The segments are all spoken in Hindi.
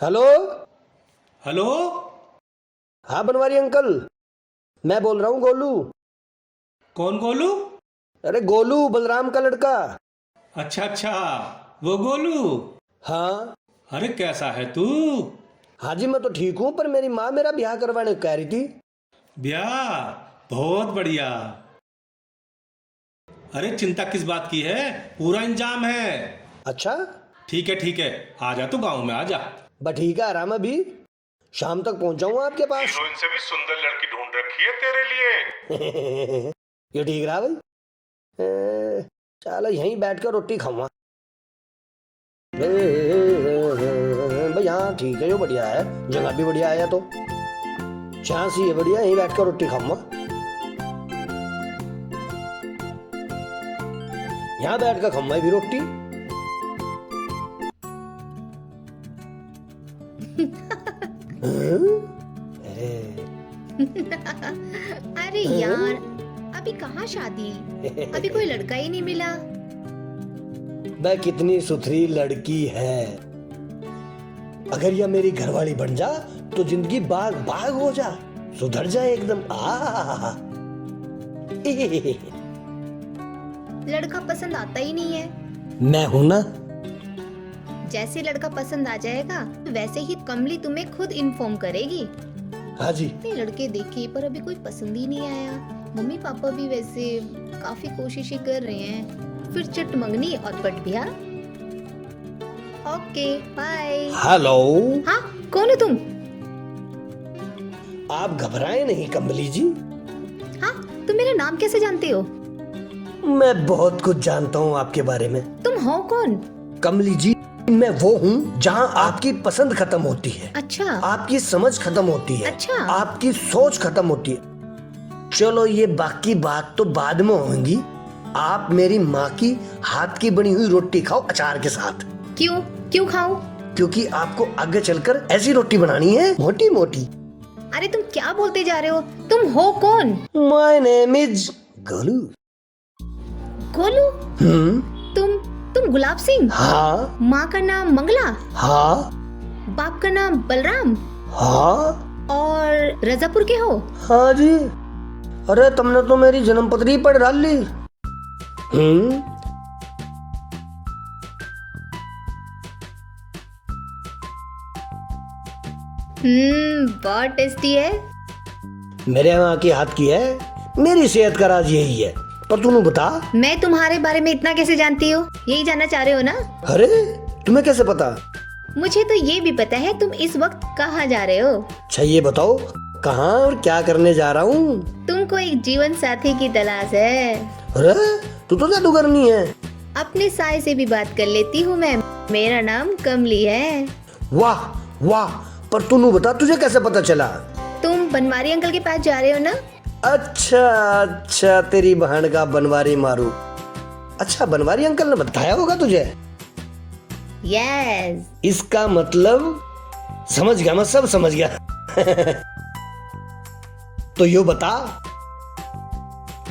हेलो। हेलो। हाँ बनवारी अंकल, मैं बोल रहा हूँ गोलू। कौन गोलू? अरे गोलू, बलराम का लड़का। अच्छा अच्छा, वो गोलू। हाँ। अरे कैसा है तू? हाँ जी, मैं तो ठीक हूँ, पर मेरी माँ मेरा ब्याह करवाने को कह रही थी। ब्याह? बहुत बढ़िया। अरे चिंता किस बात की है, पूरा इंतजाम है। अच्छा। ठीक है, आ जा तू गांव में आ जा। बस ठीक है, आराम अभी शाम तक पहुँच जाऊँगा आपके पास। हीरोइन से भी सुंदर लड़की ढूंढ रखी है तेरे लिए। ये ठीक रहा भाई। चलो यहीं बैठ कर रोटी खाऊंगा भाई। हाँ ठीक है, जो बढ़िया है, जगह भी बढ़िया है, तो चांस ही है बढ़िया, यहीं बैठ कर रोटी खाऊंगा। यहाँ बैठ कर खाऊंगा भी रोटी। अरे यार, अभी कहाँ शादी, अभी कोई लड़का ही नहीं मिला। मैं कितनी सुथरी लड़की है, अगर यह मेरी घरवाली बन जा तो जिंदगी बाग बाग हो जा, सुधर जाए एकदम। लड़का पसंद आता ही नहीं है। मैं हूं ना। जैसे लड़का पसंद आ जाएगा वैसे ही कमली तुम्हें खुद इन्फॉर्म करेगी। हाँ जी। इतने लड़के देखे पर अभी कोई पसंद ही नहीं आया। मम्मी पापा भी वैसे काफी कोशिशें कर रहे हैं, फिर चिट मंगनी और पट ब्याह। Okay bye. हेलो। हाँ, कौन हो तुम? आप घबराए नहीं कमली जी। हाँ, तुम मेरा नाम कैसे जानते हो? मैं बहुत कुछ जानता हूँ आपके बारे में। तुम हो कौन? कमली जी, मैं वो हूँ जहाँ आपकी पसंद खत्म होती है, अच्छा। आपकी समझ खत्म होती है, अच्छा। आपकी सोच खत्म होती है। चलो ये बाकी बात तो बाद में होगी। आप मेरी माँ की हाथ की बनी हुई रोटी खाओ अचार के साथ। क्यों क्यों खाऊं? क्योंकि आपको आगे चलकर ऐसी रोटी बनानी है, मोटी मोटी। अरे तुम क्या बोलते जा रहे हो? तुम हो कौन? My name is Golu. Golu? तुम गुलाब सिंह? हाँ। माँ का नाम मंगला? हाँ। बाप का नाम बलराम? हाँ। और रजापुर के हो? हाँ जी। अरे तुमने तो मेरी जन्मपत्री पढ़ डाली। बहुत टेस्टी है। मेरे यहाँ की हाथ की है, मेरी सेहत का राज यही है। पर तूने बता, मैं तुम्हारे बारे में इतना कैसे जानती हो, यही जानना चाह रहे हो ना? अरे तुम्हें कैसे पता? मुझे तो ये भी पता है तुम इस वक्त कहाँ जा रहे हो। अच्छा ये बताओ, कहाँ और क्या करने जा रहा हूँ? तुमको एक जीवन साथी की तलाश है। अरे तू तो जादूगरनी है। अपने साय से भी बात कर लेती हूँ मैं। मेरा नाम कमली है। वाह वाह, पर तूने बता, तुझे कैसे पता चला? तुम बनवारी अंकल के पास जा रहे हो ना? अच्छा अच्छा, तेरी बहन का बनवारी मारू। अच्छा, बनवारी अंकल ने बताया होगा तुझे? यस। इसका मतलब समझ गया, मैं सब समझ गया। तो यो बता,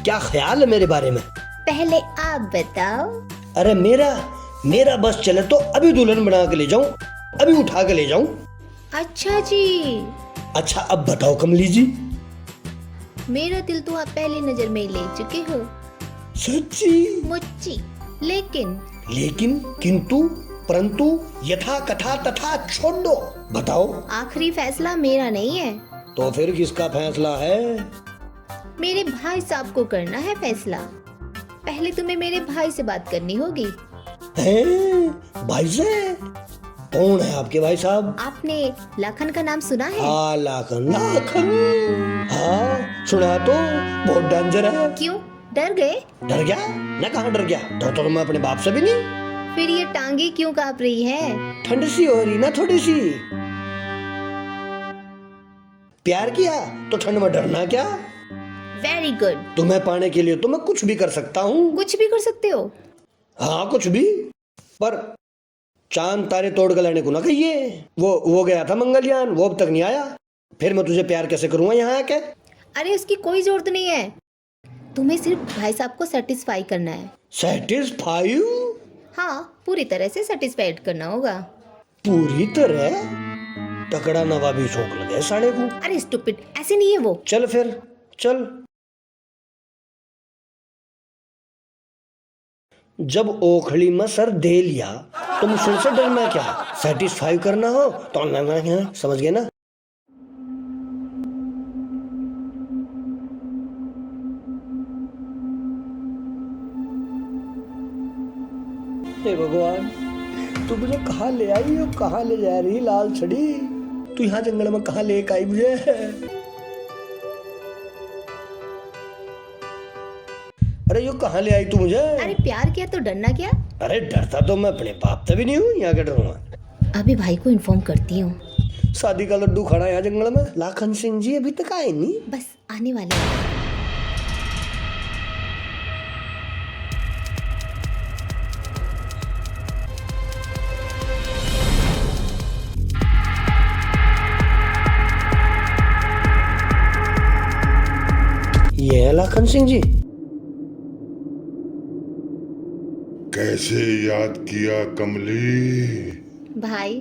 क्या ख्याल है मेरे बारे में? पहले आप बताओ। अरे मेरा बस चले तो अभी दुल्हन बना के ले जाऊं, अभी उठा के ले जाऊं। अच्छा जी। अच्छा अब बताओ कमली जी। मेरा दिल तो आप पहली नजर में ही ले चुके हो। सच्ची? मुच्ची। लेकिन किंतु परंतु यथा कथा तथा छोड़ दो। बताओ। आखिरी फैसला मेरा नहीं है। तो फिर किसका फैसला है? मेरे भाई साहब को करना है फैसला। पहले तुम्हें मेरे भाई से बात करनी होगी। हैं? भाई से? कौन है आपके भाई साहब? आपने लाखन का नाम सुना है? हाँ लाखन। हाँ सुना तो, बहुत डेंजर है। क्यों, डर गए? डर गया? मैं कहाँ डर गया, डर तो मैं अपने बाप से भी नहीं। फिर ये टांगे क्यों कांप रही है? ठंड सी हो रही ना थोड़ी सी। प्यार किया तो ठंड में डरना क्या? Very good. तुम्हें पाने के लिए तो मैं कुछ भी कर सकता हूँ। कुछ भी कर सकते हो? हाँ कुछ भी, पर चांद तारे तोड़ के लाने को ना कहिए। वो गया था मंगलयान, वो अब तक नहीं आया। फिर मैं तुझे प्यार कैसे करूँगा यहाँ आके? अरे उसकी कोई जरूरत नहीं है, तुम्हें सिर्फ भाई साहब को सेटिस्फाई करना है। सेटिस्फाई? हाँ, पूरी तरह से सेटिस्फाइड करना होगा। पूरी तरह? टकरा नवाबी शौक लगे साले को। अरे स्टूपिड, ऐसे नहीं है वो। चल फिर चल। जब ओखली में सर दे लिया तो मुझसे से डरना क्या, सेटिस्फाई करना हो तो ना, समझ गए ना। हे भगवान, तू मुझे कहाँ ले आई और कहाँ ले जा रही लाल छड़ी। तू यहाँ जंगल में कहाँ लेके आई मुझे। अरे यो कहाँ ले आई तू मुझे। अरे प्यार किया तो डरना क्या। अरे डरता तो मैं अपने बाप से भी नहीं हूँ, यहाँ क्या डरूंगा। अभी भाई को इन्फॉर्म करती हूँ। शादी का लड्डू खड़ा है यहाँ जंगल में। लाखन सिंह जी अभी तक आए नहीं। बस आने वाले हैं। ये है लाखन सिंह जी। कैसे याद किया कमली? भाई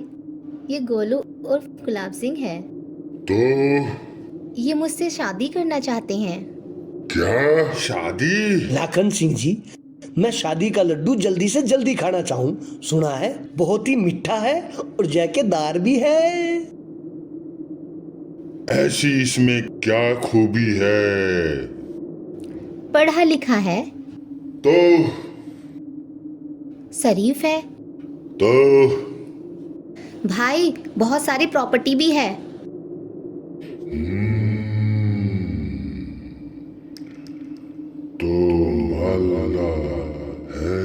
ये गोलू और गुलाब सिंह है। तो ये मुझसे शादी करना चाहते हैं। क्या शादी? लाखन सिंह जी, मैं शादी का लड्डू जल्दी से जल्दी खाना चाहूँ। सुना है बहुत ही मीठा है और जायकेदार भी है। ऐसी इसमें क्या खूबी है? पढ़ा लिखा है, तो शरीफ है, तो भाई बहुत सारी प्रॉपर्टी भी है। तो वाला है।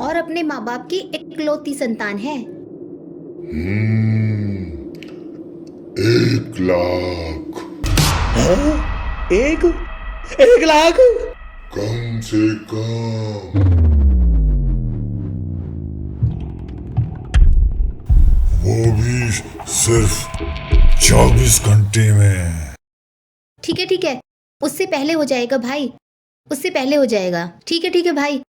और अपने माँ बाप की इकलौती संतान है। 1 लाख। हैं? एक लाख? कम से कम। वो भी सिर्फ 24 घंटे में। ठीक है, उससे पहले हो जाएगा भाई, उससे पहले हो जाएगा। ठीक है भाई।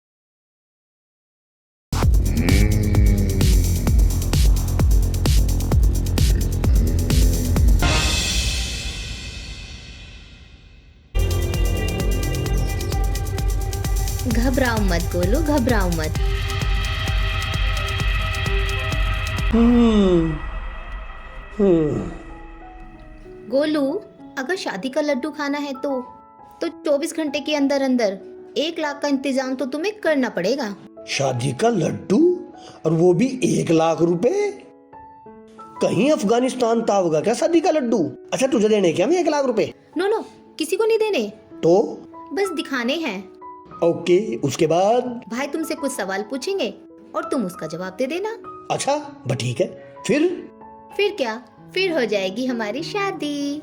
घबराओ मत गोलू, घबराओ मत। गोलू, अगर शादी का लड्डू खाना है तो 24 घंटे के अंदर अंदर 1 लाख का इंतजाम तो तुम्हें करना पड़ेगा। शादी का लड्डू और वो भी 1 लाख रुपए? कहीं अफगानिस्तान था होगा क्या शादी का लड्डू? अच्छा तुझे देने क्या मैं 1 लाख रुपए? नो, किसी को नहीं देने, तो बस दिखाने हैं। ओके, उसके बाद? भाई तुमसे कुछ सवाल पूछेंगे और तुम उसका जवाब दे देना। अच्छा बस ठीक है। फिर क्या? फिर हो जाएगी हमारी शादी।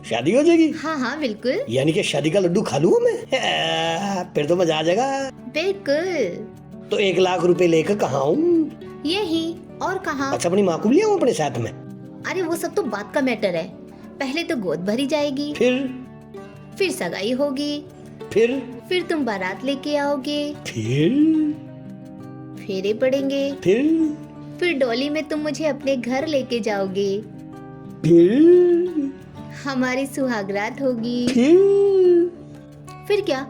शादी हो जाएगी? हाँ बिल्कुल। यानी कि शादी का लड्डू खा लूंगा मैं? फिर तो मजा आ जाएगा। बिल्कुल। तो 1 लाख रुपए लेकर कहाँ हूँ? यही, और कहाँ? अच्छा अपनी माँ को भी लिया हूँ अपने साथ में? अरे वो सब तो बात का मैटर है। पहले तो गोद भरी जाएगी, फिर सगाई होगी, फिर तुम बारात लेके आओगे, फेरे पड़ेंगे, फिर डोली में तुम मुझे अपने घर लेके जाओगे, हमारी सुहागरात होगी, फिर क्या?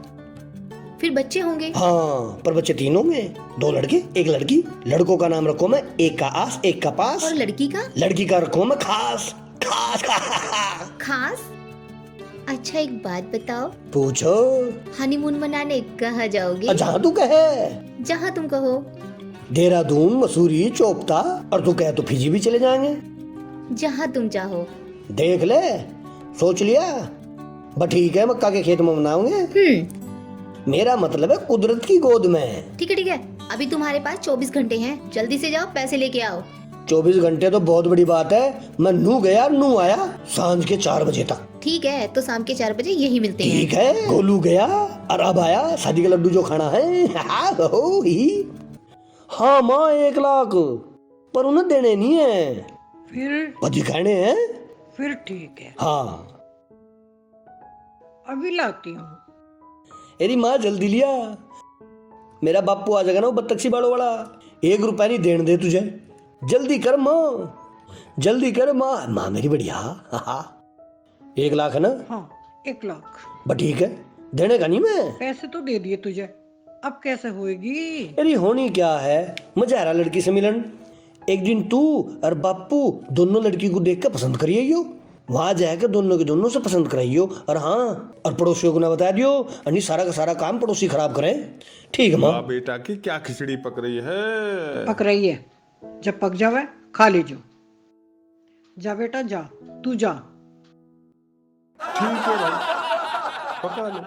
फिर बच्चे होंगे। हाँ पर बच्चे 3 होंगे, 2 लड़के 1 लड़की। लड़कों का नाम रखो मैं एक का आस एक का पास। और लड़की का रखो मैं खास। अच्छा एक बात बताओ, पूछो। हनीमून मनाने कहाँ जाओगे? जहाँ तू कहे। जहाँ तुम कहो। देहरादून, मसूरी, चोपता, और तू कहे तो फिजी भी चले जाएंगे। जहाँ तुम चाहो। देख ले, सोच लिया? बस ठीक है, मक्का के खेत में मनाओगे। मेरा मतलब है कुदरत की गोद में। ठीक है, अभी तुम्हारे पास 24 घंटे हैं, जल्दी से जाओ, पैसे लेके आओ। 24 घंटे तो बहुत बड़ी बात है। मैं नू गया नू आया सांझ के 4 बजे तक। ठीक है, तो शाम के 4 बजे यही मिलते हैं। ठीक है, गोलू गया और अब आया शादी का लड्डू जो खाना है। हाँ माँ 1 लाख, पर उन्हें देने नहीं है, फिर दिखाने हैं। फिर ठीक है, हाँ अभी लाती हूँ। मेरी माँ जल्दी लिया, मेरा बापू आ जाएगा ना वो बत्तखी बाड़ो वाला। 1 रुपया नहीं देने दे तुझे, जल्दी कर माँ। जल्दी कर माँ, माँ मेरी बढ़िया। 1 लाख है ना? हाँ 1 लाख। बट ठीक है, देने का नहीं मैं। पैसे तो दे दिए तुझे, अब कैसे होएगी? अरे होनी क्या है, मजा आ रहा लड़की से मिलन। एक दिन तू और बापू दोनों लड़की को देख कर पसंद करियो, वहां जाकर दोनों के दोनों से पसंद कराइयो। और हाँ, और पड़ोसियों को ना बता दियो, अन्य सारा का सारा काम पड़ोसी खराब करें। ठीक है माँ? वाह बेटा की क्या खिचड़ी पक रही है। पक रही है, जब पक जावे खा लीजिए। जा बेटा जा, तू जा। ठीक है भाई, पका लो।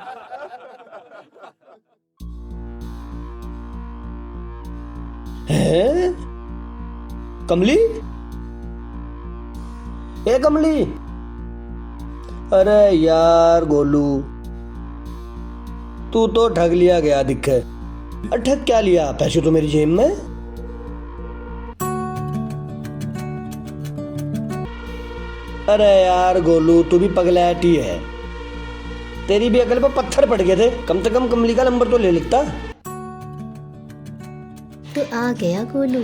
हैं? कमली, ए कमली, अरे यार गोलू, तू तो ठग लिया गया दिखे। ठग क्या लिया, पैसे तो मेरी जेब में। अरे यार गोलू, तू भी पगलैटी है, तेरी भी अकल पे पत्थर पड़ गए थे। कम से कम कमली का नंबर तो ले लिखता। तो आ गया गोलू।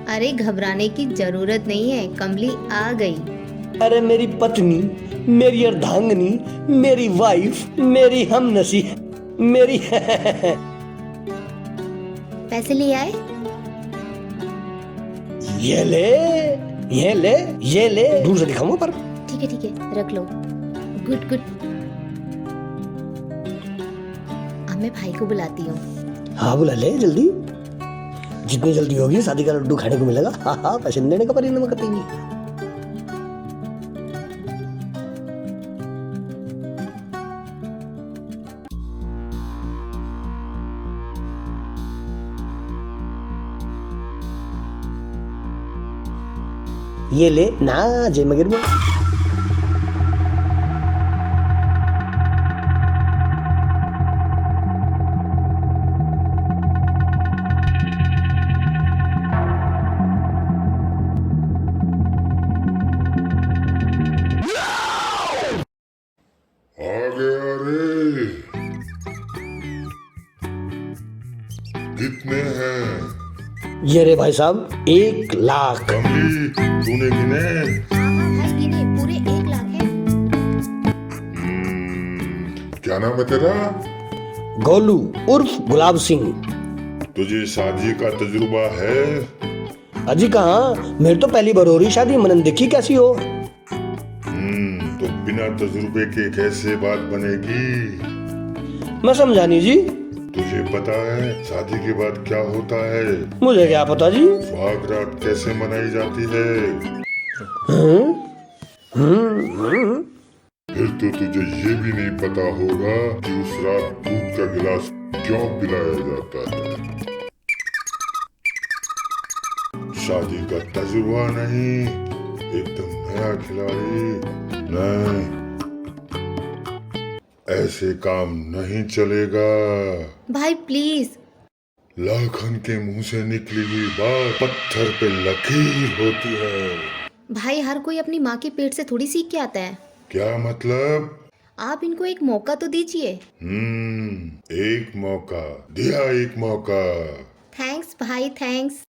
अरे घबराने की जरूरत नहीं है, कमली आ गई। अरे मेरी पत्नी, मेरी अर्धांगिनी, मेरी वाइफ, मेरी हमनसी, मेरी पैसे ले आए? ये ले, ये ले, ये ले, दूर से दिखाऊंगा पर। ठीक है रख लो। Good good. अब मैं भाई को बुलाती हूँ। हाँ बुला ले जल्दी, जितनी जल्दी होगी शादी का लड्डू खाने को मिलेगा। हाँ हाँ, पैसे देने का परिणाम करेंगी। ये ले ना जय मगर में। आ गया रे। कितने हैं? ये रे भाई साहब 1 लाख। कमली तूने गिने? हाँ भाई गिने, पूरे 1 लाख है। क्या नाम है तेरा? गोलू उर्फ गुलाब सिंह। तुझे शादी का तजुर्बा है? अजी कहाँ, मेरी तो पहली बार हो रही शादी, मनन देखी कैसी हो। तो बिना तजुर्बे के कैसे बात बनेगी? मैं समझा नहीं जी। तुझे पता है शादी के बाद क्या होता है? मुझे क्या पता जी। सुहाग रात कैसे मनाई जाती है? फिर तो तुझे ये भी नहीं पता होगा कि उस रात दूध का गिलास क्यों पिलाया जाता है। शादी का तजुर्बा नहीं, एकदम नया खिलाड़ी। नहीं, ऐसे काम नहीं चलेगा। भाई प्लीज। लाखन के मुंह से निकली हुई बात पत्थर पे लकीर होती है। भाई हर कोई अपनी माँ के पेट से थोड़ी सीख के आता है। क्या मतलब? आप इनको एक मौका तो दीजिए। एक मौका दिया, एक मौका। थैंक्स भाई थैंक्स।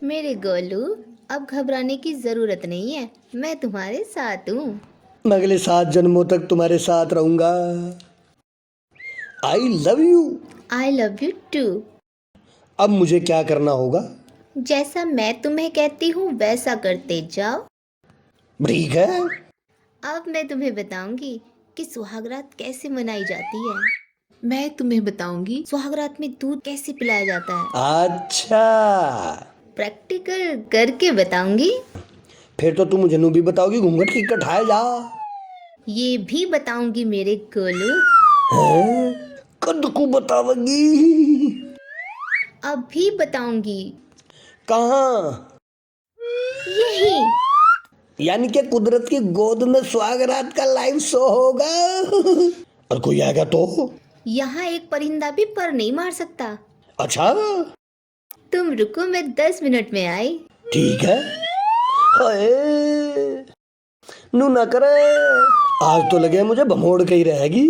मेरे गोलू, अब घबराने की जरूरत नहीं है, मैं तुम्हारे साथ हूँ। मैं अगले 7 जन्मों तक तुम्हारे साथ रहूंगा। I love you. I love you too. अब मुझे क्या करना होगा? जैसा मैं तुम्हें कहती हूँ वैसा करते जाओ। ठीक है। अब मैं तुम्हें बताऊंगी कि सुहागरात कैसे मनाई जाती है। मैं तुम्हें बताऊंगी सुहागरात में दूध कैसे पिलाया जाता है। अच्छा, प्रैक्टिकल करके बताऊंगी। फिर तो तुम जनू भी बताओगी, घूंघट की कठाए जा। ये भी बताऊंगी मेरे गोलू। हैं? कद को बताओगी? अब भी बताऊंगी। कहाँ? यही। यानी कि कुदरत की गोद में सुहागरात का लाइव शो होगा। और कोई आएगा तो? यहाँ एक परिंदा भी पर नहीं मार सकता। अच्छा तुम रुको, मैं 10 मिनट में आई। ठीक है। हाय नू ना करे, आज तो लगे मुझे भमोड़ के ही रहेगी।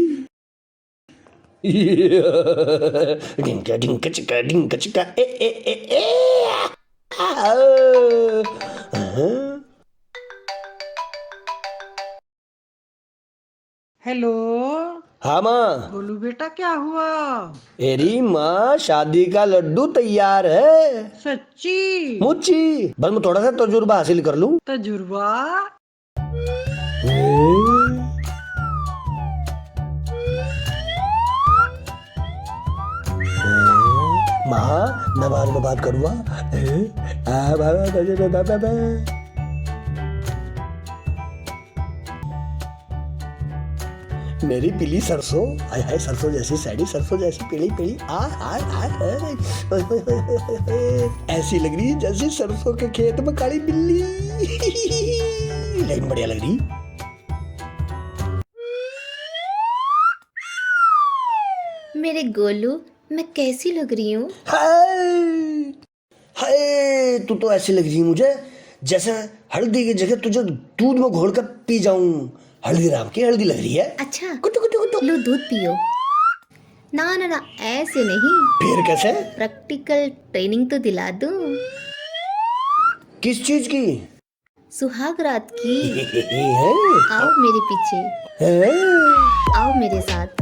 ढिंका ढिंका चिका ढिंका चिका ए ए ए ए हेलो। हाँ माँ। बोलू बेटा, क्या हुआ? एरी माँ, शादी का लड्डू तैयार है। सच्ची? मुच्ची, बस मैं थोड़ा सा तजुर्बा हासिल कर लूं। तजुर्बा? माँ मैं बाद में बात करूँगा। मेरी पीली सरसों, हाय हाय सरसों जैसी साड़ी, सरसों जैसी पीली पीली, आ हाय हाय हाय, ऐसी लग रही जैसे सरसों के खेत में काली बिल्ली। लेकिन बढ़िया लग रही। मेरे गोलू, मैं कैसी लग रही हूँ? हाय हाय, तू तो ऐसी लग रही है मुझे जैसे हल्दी की जगह तुझे दूध में घोल कर पी जाऊं। हल्दीराम की हल्दी लग रही है। अच्छा, कुटु कुटु कुटु। लो दूध पियो। ना ना ना, ऐसे नहीं। फिर कैसे? प्रैक्टिकल ट्रेनिंग तो दिला दूं। किस चीज की? सुहाग रात की। है? आओ मेरे पीछे, है? आओ मेरे साथ।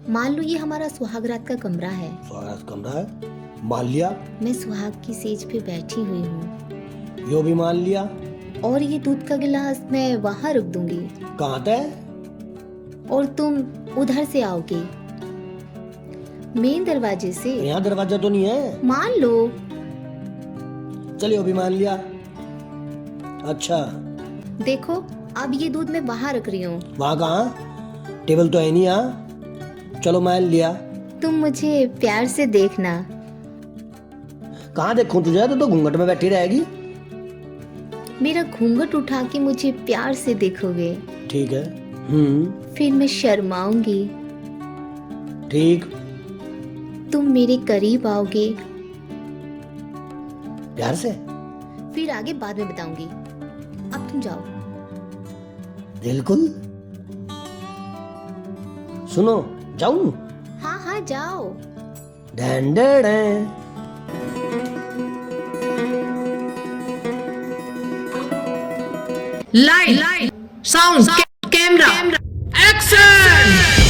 मान लो ये हमारा सुहागरात का कमरा है। स्वागत कमरा है, मान लिया। मैं सुहाग की सेज पे बैठी हुई हूँ। यो भी मान लिया। और ये दूध का गिलास मैं वहाँ रख दूंगी कहाँ तय? और तुम उधर से आओगे, मेन दरवाजे से। यहाँ दरवाजा तो नहीं है। मान लो। चलिए भी मान लिया। अच्छा देखो, अब ये दूध मैं वहाँ रख रही हूँ। वहाँ कहाँ? टेबल तो है नहीं यहाँ। चलो मान लिया। तुम मुझे प्यार से देखना। कहाँ देखूं तुझे? तो घूंघट में बैठी रहेगी। मेरा घूंघट उठा के मुझे प्यार से देखोगे। ठीक है। फिर मैं शर्माऊंगी। ठीक। तुम मेरे करीब आओगे। प्यार से। फिर आगे बाद में बताऊंगी। अब तुम जाओ। बिल्कुल। सुनो, जाऊं? हाँ हाँ जाओ। Dan Dan. Light sound camera action.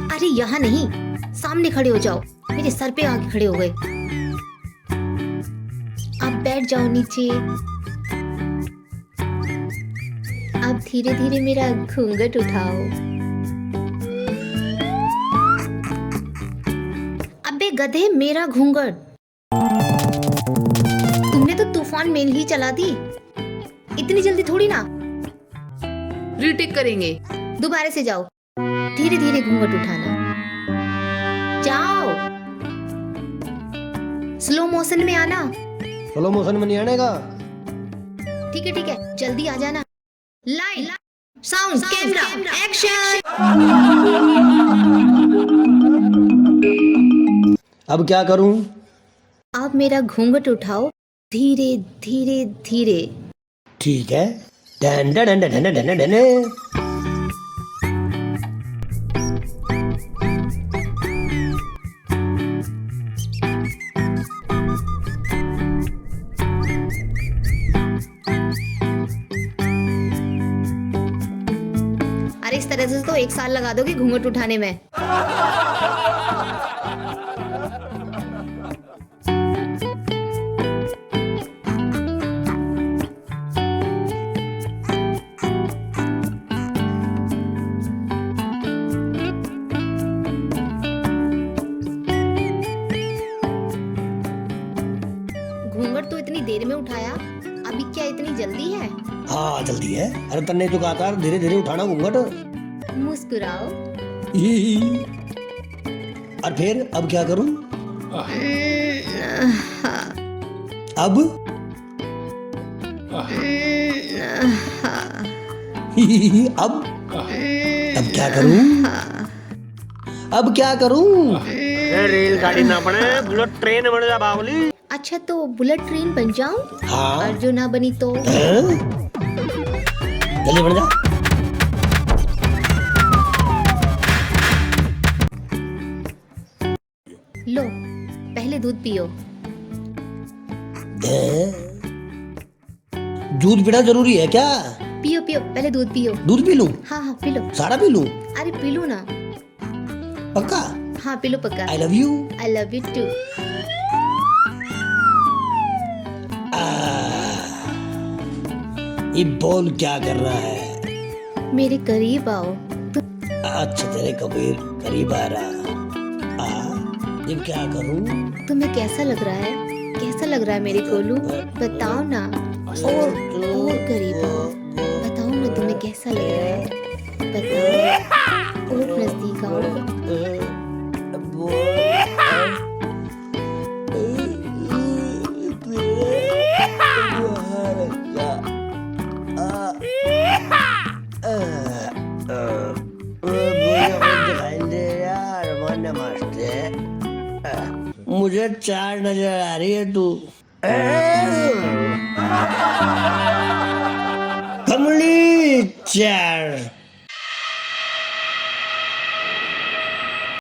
अरे यहाँ नहीं, सामने खड़े हो जाओ। मेरे सर पे आके खड़े हो गए। अब बैठ जाओ नीचे। अब धीरे धीरे मेरा घूंघट उठाओ। अबे गधे, मेरा घूंघट। तुमने तो तूफान मेल ही चला दी। इतनी जल्दी थोड़ी ना। रीटेक करेंगे। दोबारा से जाओ। धीरे धीरे घूंघट उठाना। जाओ। स्लो मोशन में आना। स्लो मोशन में नहीं आने का। ठीक है, जल्दी आ जाना। Light sound camera action. अब क्या करूं? आप मेरा घूंघट उठाओ, धीरे धीरे धीरे। ठीक है। Done done done done done done. अरे इस तरह से तो 1 साल लगा दोगे घूंघट उठाने में। घूंघट तो इतनी देर में उठाया, अभी क्या इतनी जल्दी है? हाँ जल्दी है। अरे तन्ने तो कहा था धीरे धीरे उठाना घूंघट। मुस्कुराओ। और फिर अब क्या करूं? अब अब क्या करूं? अब क्या करूं? रेलगाड़ी ना बने, बुलेट ट्रेन बन जा बावली। अच्छा तो बुलेट ट्रेन बन जाऊं? हाँ। और जो ना बनी तो? जल्दी बन जा। लो पहले दूध पियो। दूध पीना जरूरी है क्या? पियो पियो, पहले दूध पियो। दूध पी लूं? हाँ हाँ पी लो। सारा पी लूं? अरे पी लो ना। पक्का? हाँ पी लो पक्का। I love you. I love you too. ये बॉल क्या कर रहा है? मेरे करीब आओ। अच्छा तेरे कबीर करीब आ रहा। ये क्या करूं? तुम्हें कैसा लग रहा है? कैसा लग रहा है मेरे कोलू? बताओ ना। और करीब आओ। बताओ ना तुम्हें कैसा लग रहा है? बताओ। और नजदीक आओ। मुझे 4 नजर आ रही है तू। कमली 4।